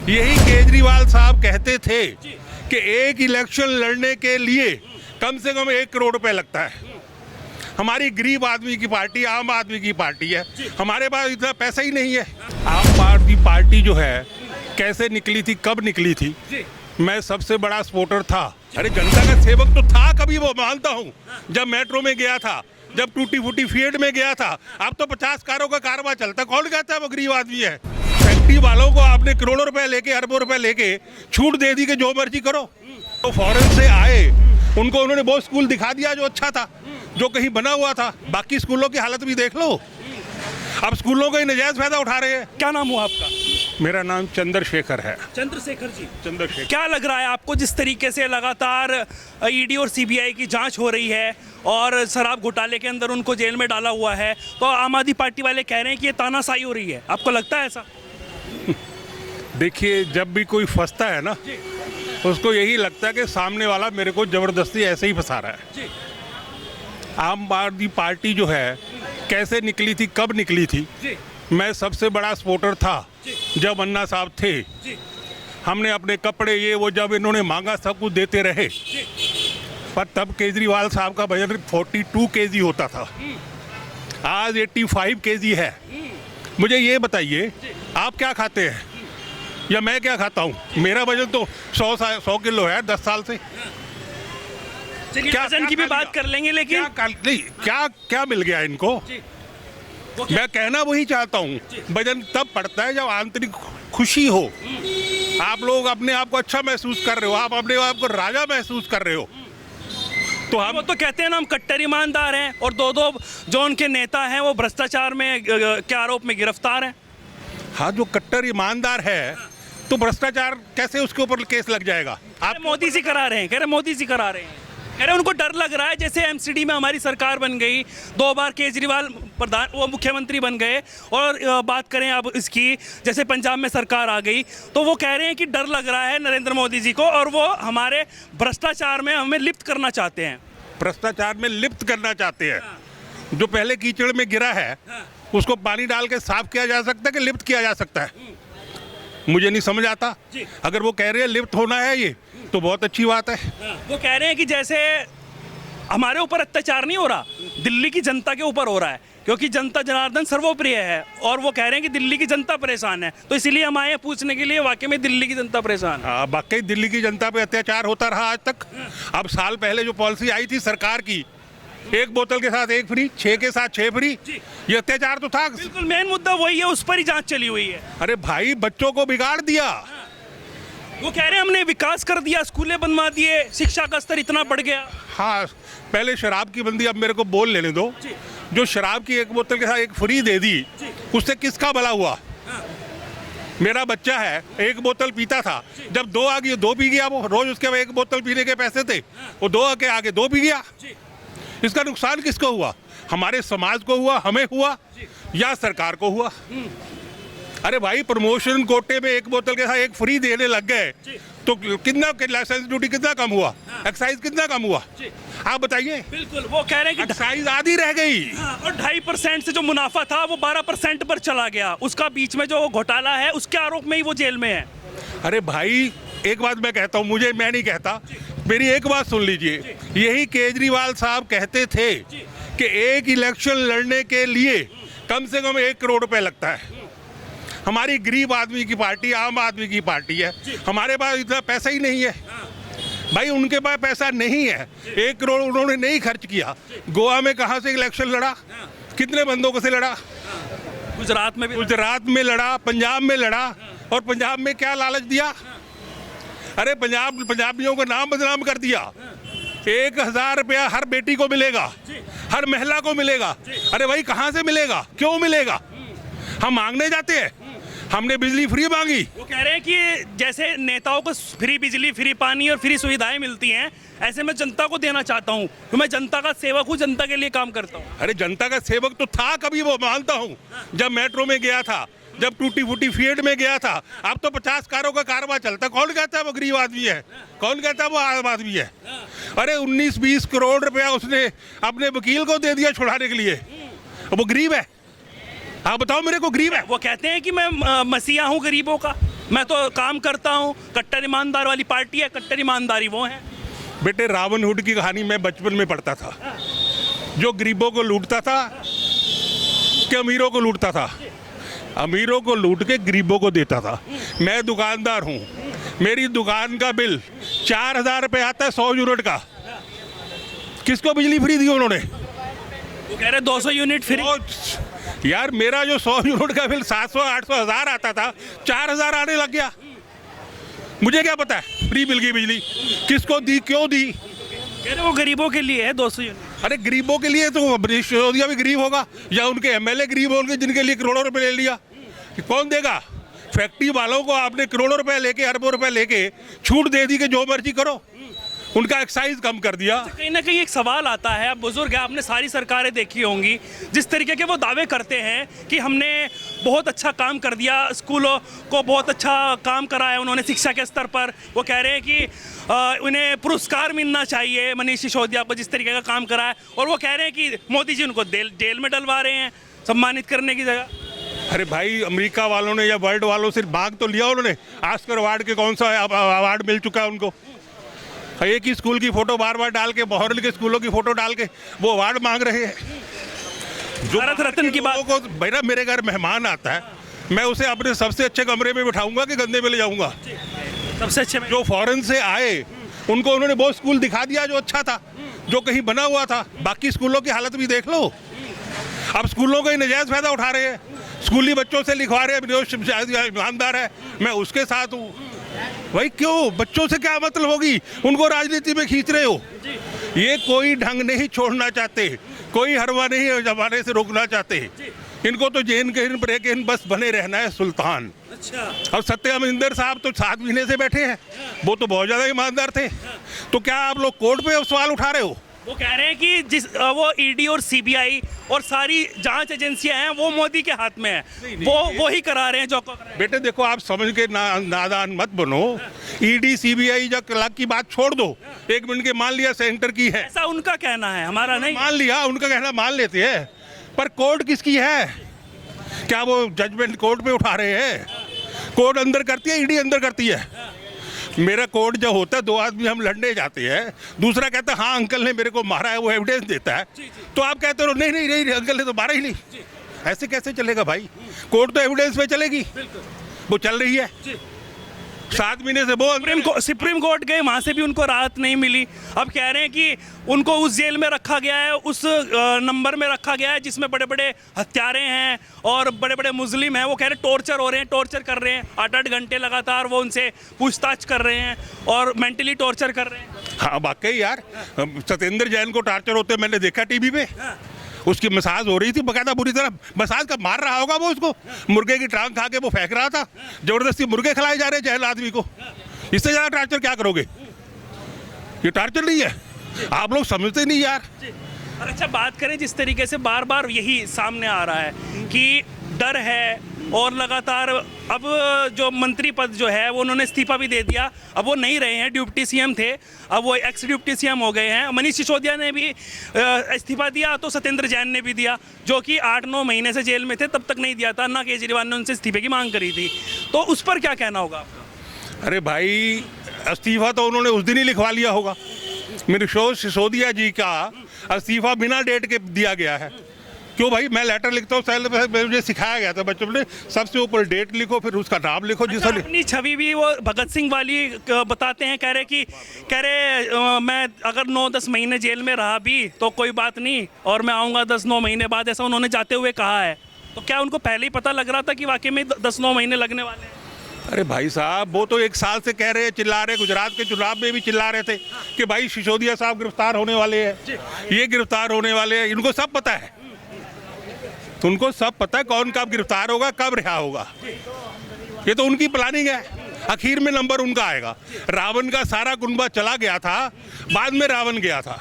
यही केजरीवाल साहब कहते थे कि एक इलेक्शन लड़ने के लिए कम से कम 1 करोड़ रुपए लगता है। हमारी गरीब आदमी की पार्टी, आम आदमी की पार्टी है, हमारे पास इतना पैसा ही नहीं है। आम आदमी पार्टी जो है कैसे निकली थी, कब निकली थी, मैं सबसे बड़ा सपोर्टर था। अरे जनता का सेवक तो था, कभी वो मानता हूँ। जब मेट्रो में गया था, जब टूटी फूटी फील्ड में गया था, अब तो 50 कारों का कारोबार चलता, कौन कहता है वो गरीब आदमी है। फैक्ट्री वालों को आपने करोड़ों रुपए लेके, अरबों रुपए लेके छूट दे दी कि जो मर्जी करो। तो फॉरेन से आए, उनको उन्होंने वो स्कूल दिखा दिया जो अच्छा था, जो कहीं बना हुआ था। बाकी स्कूलों की हालत भी देख लो। अब स्कूलों का ही नजायज फायदा उठा रहे हैं। क्या नाम हुआ आपका? मेरा नाम चंद्रशेखर है। चंद्रशेखर जी। चंद्रशेखर। क्या लग रहा है आपको, जिस तरीके से लगातार ईडी और सीबीआई की जांच हो रही है और शराब घोटाले के अंदर उनको जेल में डाला हुआ है, तो आम आदमी पार्टी वाले कह रहे हैं कि ये तानाशाही हो रही है, आपको लगता है ऐसा? देखिए, जब भी कोई फंसता है ना, उसको यही लगता है कि सामने वाला मेरे को जबरदस्ती ऐसे ही फंसा रहा है। आम आदमी पार्टी जो है कैसे निकली थी, कब निकली थी, मैं सबसे बड़ा सपोर्टर था। जब अन्ना साहब थे, हमने अपने कपड़े ये वो जब इन्होंने मांगा सब कुछ देते रहे। पर तब केजरीवाल साहब का वजन 42 केजी होता था, आज 85 केजी है। मुझे ये बताइए, आप क्या खाते हैं या मैं क्या खाता हूँ? मेरा वजन तो 100 किलो है 10 साल से। चलिए वजन की भी बात कर लेंगे, लेकिन क्या मिल गया इनको? मैं कहना वही चाहता हूँ, वजन तब पड़ता है जब आंतरिक खुशी हो। आप लोग अपने आप को अच्छा महसूस कर रहे हो, आप अपने आप को राजा महसूस कर रहे हो, तो हम वो तो कहते हैं ना हम कट्टर ईमानदार हैं, और दो जो उनके नेता हैं वो भ्रष्टाचार में के आरोप में गिरफ्तार हैं। हाँ, जो कट्टर ईमानदार है तो भ्रष्टाचार कैसे उसके ऊपर केस लग जाएगा? आप मोदी जी करा रहे हैं, कह रहे मोदी जी करा रहे हैं, कह रहे उनको डर लग रहा है। जैसे एमसीडी में हमारी सरकार बन गई, 2 बार केजरीवाल वो मुख्यमंत्री बन गए, और बात करें अब इसकी, जैसे पंजाब में सरकार आ गई, तो वो कह रहे हैं कि डर लग रहा है नरेंद्र मोदी जी को, और वो हमारे भ्रष्टाचार में हमें लिप्त करना चाहते हैं। भ्रष्टाचार में लिप्त करना चाहते हैं। जो पहले कीचड़ में गिरा है उसको पानी डाल के साफ किया जा सकता है कि लिप्त किया जा सकता है? मुझे नहीं समझ आता। अगर वो कह रहे हैं लिप्त होना है ये, तो बहुत अच्छी बात है। वो कह रहे हैं कि जैसे हमारे ऊपर अत्याचार नहीं हो रहा, दिल्ली की जनता के ऊपर हो रहा है, क्योंकि जनता जनार्दन सर्वप्रिय है, और वो कह रहे हैं कि दिल्ली की जनता परेशान है, तो इसीलिए हम आए हैं पूछने के लिए वाकई में दिल्ली की जनता परेशान है। वाकई दिल्ली की जनता पे अत्याचार होता रहा आज तक। अब साल पहले जो पॉलिसी आई थी सरकार की, 1 बोतल के साथ 1 फ्री, 6 के साथ 6 फ्री, ये अत्याचार तो था। बिल्कुल मेन मुद्दा वही है, उस पर ही जांच चली हुई है। अरे भाई, बच्चों को बिगाड़ दिया। वो कह रहे हैं हमने विकास कर दिया, स्कूलें बनवा दिए, शिक्षा का स्तर इतना बढ़ गया। हाँ, पहले शराब की बंदी, अब मेरे को बोल लेने दो। जो शराब की 1 बोतल के साथ 1 फ्री दे दी, उससे किसका भला हुआ? मेरा बच्चा है, 1 बोतल पीता था, जब 2 आ गई 2 पी गया। वो रोज उसके 1 बोतल पीने के पैसे थे, वो 2 के आगे 2 पी गया। इसका नुकसान किसको हुआ? हमारे समाज को हुआ, हमें हुआ, या सरकार को हुआ? अरे भाई, प्रमोशन कोटे में 1 बोतल के साथ 1 फ्री देने लग गए, तो कितना लाइसेंस ड्यूटी कितना कम हुआ, एक्साइज कितना कम हुआ, आप बताइए। बिल्कुल, वो कह रहे हैं कि एक्साइज आधी रह गई, और 2.5% से जो मुनाफा था वो 12% पर चला गया। उसका बीच में जो घोटाला है उसके आरोप में ही वो जेल में है। अरे भाई, एक बात मैं कहता हूँ, मैं नहीं कहता, मेरी एक बात सुन लीजिए। यही केजरीवाल साहब कहते थे कि एक इलेक्शन लड़ने के लिए कम से कम 1 करोड़ रुपए लगता है। हमारी गरीब आदमी की पार्टी, आम आदमी की पार्टी है, हमारे पास इतना पैसा ही नहीं है। भाई, उनके पास पैसा नहीं है, 1 करोड़ उन्होंने नहीं खर्च किया। गोवा में कहाँ से इलेक्शन लड़ा, कितने बंदों से लड़ा? गुजरात में लड़ा, पंजाब में लड़ा, और पंजाब में क्या लालच दिया? अरे पंजाबियों का नाम बदनाम कर दिया। 1000 रुपया हर बेटी को मिलेगा, हर महिला को मिलेगा। अरे भाई, कहाँ से मिलेगा, क्यों मिलेगा? हम मांगने जाते हैं, हमने बिजली फ्री मांगी। वो कह रहे हैं कि जैसे नेताओं को फ्री बिजली, फ्री पानी और फ्री सुविधाएं मिलती हैं, ऐसे मैं जनता को देना चाहता हूँ, तो मैं जनता का सेवक हूँ, जनता के लिए काम करता हूँ। अरे जनता का सेवक तो था, कभी वो मानता हूँ। जब मेट्रो में गया था, जब टूटी फूटी फील्ड में गया था, अब तो 50 कारों का कारोबार चलता, कौन कहता है वो गरीब आदमी है? कौन कहता है वो आम आदमी है? अरे 19-20 करोड़ रुपया उसने अपने वकील को दे दिया छुड़ाने के लिए, वो गरीब है? आप बताओ मेरे को, गरीब है? वो कहते हैं कि मैं मसीहा हूँ गरीबों का। मैं तो काम करता हूँ, कट्टर ईमानदार वाली पार्टी है, कट्टर ईमानदारी वो है। बेटे रॉबिन हुड की कहानी मैं बचपन में पढ़ता था, जो गरीबों को लूटता था कि अमीरों को लूटता था, अमीरों को लूट के गरीबों को देता था। मैं दुकानदार हूँ, मेरी दुकान का बिल 4,000 रुपये आता है 100 यूनिट का। किसको बिजली फ्री दी उन्होंने? वो कह रहे 200 यूनिट फ्री। यार मेरा जो 100 यूनिट का बिल 700, 800, 1000 आता था, 4000 आने लग गया। मुझे क्या पता है फ्री बिल की बिजली किसको दी, क्यों दी? कह रहे वो गरीबों के लिए है 200 यूनिट। अरे गरीबों के लिए तो मनीष सिसोदिया भी गरीब होगा, या उनके एमएलए गरीब होंगे जिनके लिए करोड़ों रुपए ले लिया। कौन देगा? फैक्ट्री वालों को आपने करोड़ों रुपए लेके, अरबों रुपए लेके छूट दे दी कि जो मर्जी करो, उनका एक्साइज कम कर दिया। कहीं ना कहीं एक सवाल आता है, आप बुजुर्ग हैं, आपने सारी सरकारें देखी होंगी, जिस तरीके के वो दावे करते हैं कि हमने बहुत अच्छा काम कर दिया, स्कूलों को बहुत अच्छा काम करा है उन्होंने शिक्षा के स्तर पर। वो कह रहे हैं कि उन्हें पुरस्कार मिलना चाहिए मनीष सिसोदिया को जिस तरीके का काम करा है, और वो कह रहे हैं कि मोदी जी उनको जेल में डलवा रहे हैं सम्मानित करने की जगह। अरे भाई अमेरिका वालों ने या वर्ल्ड वालों से भाग तो लिया उन्होंने। ऑस्कर अवार्ड के कौन सा अवार्ड मिल चुका है उनको? एक ही स्कूल की फोटो बार बार डाल के, बहरल के स्कूलों की फोटो डाल के वो अवार्ड मांग रहे हैं। जो भारत रत्न की बात को मेरा मेरे घर मेहमान आता है, मैं उसे अपने सबसे अच्छे कमरे में बिठाऊंगा कि गंदे में ले जाऊंगा? सबसे अच्छे में जो फॉरेन से आए उनको उन्होंने वो स्कूल दिखा दिया जो अच्छा था, जो कहीं बना हुआ था। बाकी स्कूलों की हालत भी देख लो। अब स्कूलों का ही नजायज फायदा उठा रहे हैं, स्कूली बच्चों से लिखवा रहे हैं, ईमानदार है मैं उसके साथ हूँ। भाई क्यों? बच्चों से क्या मतलब होगी? उनको राजनीति में खींच रहे हो। ये कोई ढंग नहीं छोड़ना चाहते, कोई हरवा नहीं जमाने से रोकना चाहते। इनको तो जेन के ब्रेक इन बस बने रहना है सुल्तान। अच्छा। और सत्यमिंदर साहब तो 7 महीने से बैठे हैं, वो तो बहुत ज्यादा ईमानदार थे। तो क्या आप लोग कोर्ट पे सवाल उठा रहे हो? वो कह रहे हैं कि जिस वो ईडी और सीबीआई और सारी जांच एजेंसियां हैं वो मोदी के हाथ में है, वो ही करा रहे हैं जो कर रहे हैं। बेटे देखो, आप समझ के नादान मत बनो। ईडी सीबीआई या क्लर्क की बात छोड़ दो, 1 मिनट के मान लिया सेंटर की है, ऐसा उनका कहना है, हमारा नहीं। मान लिया, उनका कहना मान लेते हैं, पर कोर्ट किसकी है? क्या वो जजमेंट कोर्ट पे उठा रहे हैं? कोर्ट अंदर करती है, ईडी अंदर करती है। मेरा कोर्ट जब होता है, 2 आदमी हम लड़ने जाते हैं, दूसरा कहता है हाँ अंकल ने मेरे को मारा है, वो एविडेंस देता है, तो आप कहते हो नहीं नहीं नहीं अंकल ने तो मारा ही नहीं। ऐसे कैसे चलेगा भाई? कोर्ट तो एविडेंस पे चलेगी, वो चल रही है। 7 महीने से वो सुप्रीम कोर्ट गए, वहां से भी उनको राहत नहीं मिली। अब कह रहे हैं कि उनको उस जेल में रखा गया है, उस नंबर में रखा गया है जिसमें बड़े बड़े हत्यारे हैं और बड़े बड़े मुस्लिम हैं। वो कह रहे हैं टॉर्चर हो रहे हैं, टॉर्चर कर रहे हैं, 8-8 घंटे लगातार वो उनसे पूछताछ कर रहे हैं और मेंटली टॉर्चर कर रहे हैं। हाँ वाकई यार, सत्येंद्र जैन को टॉर्चर होते मैंने देखा टीवी पे। उसकी मसाज हो रही थी बकायदा, बुरी तरह मसाज का मार रहा होगा वो उसको, मुर्गे की टांग खा के वो फेंक रहा था, जबरदस्ती मुर्गे खिलाए जा रहे जहल आदमी को। इससे ज्यादा टॉर्चर क्या करोगे? ये टॉर्चर नहीं है, आप लोग समझते नहीं यार। और अच्छा बात करें, जिस तरीके से बार बार यही सामने आ रहा है कि डर है, और लगातार अब जो मंत्री पद जो है वो उन्होंने इस्तीफा भी दे दिया, अब वो नहीं रहे हैं, डिप्टी सीएम थे, अब वो एक्स डिप्टी सीएम हो गए हैं। मनीष सिसोदिया ने भी इस्तीफा दिया, तो सत्येंद्र जैन ने भी दिया, जो कि 8-9 महीने से जेल में थे, तब तक नहीं दिया था ना। केजरीवाल ने उनसे इस्तीफे की मांग करी थी, तो उस पर क्या कहना होगा आपका? अरे भाई इस्तीफा तो उन्होंने उस दिन ही लिखवा लिया होगा। मनीष सिसोदिया जी का इस्तीफा बिना डेट के दिया गया है। क्यों भाई? मैं लेटर लिखता हूँ, मुझे सिखाया गया था बच्चों ने, सबसे ऊपर डेट लिखो, फिर उसका नाम लिखो। अच्छा, अपनी छवि भी वो भगत सिंह वाली बताते हैं, कह रहे मैं अगर 9-10 महीने जेल में रहा भी तो कोई बात नहीं, और मैं आऊँगा 10-9 महीने बाद, ऐसा उन्होंने जाते हुए कहा है। तो क्या उनको पहले ही पता लग रहा था कि वाकई में 10-9 महीने लगने वाले हैं? अरे भाई साहब, वो तो 1 साल से कह रहे हैं, चिल्ला रहे, गुजरात के चुनाव में भी चिल्ला रहे थे कि भाई सिसोदिया साहब गिरफ्तार होने वाले हैं, ये गिरफ्तार होने वाले हैं। इनको सब पता है, तो उनको सब पता है कौन कब गिरफ्तार होगा, कब रिहा होगा। ये तो उनकी प्लानिंग है, आखिर में नंबर उनका आएगा। रावण का सारा कुनबा चला गया था, बाद में रावण गया था।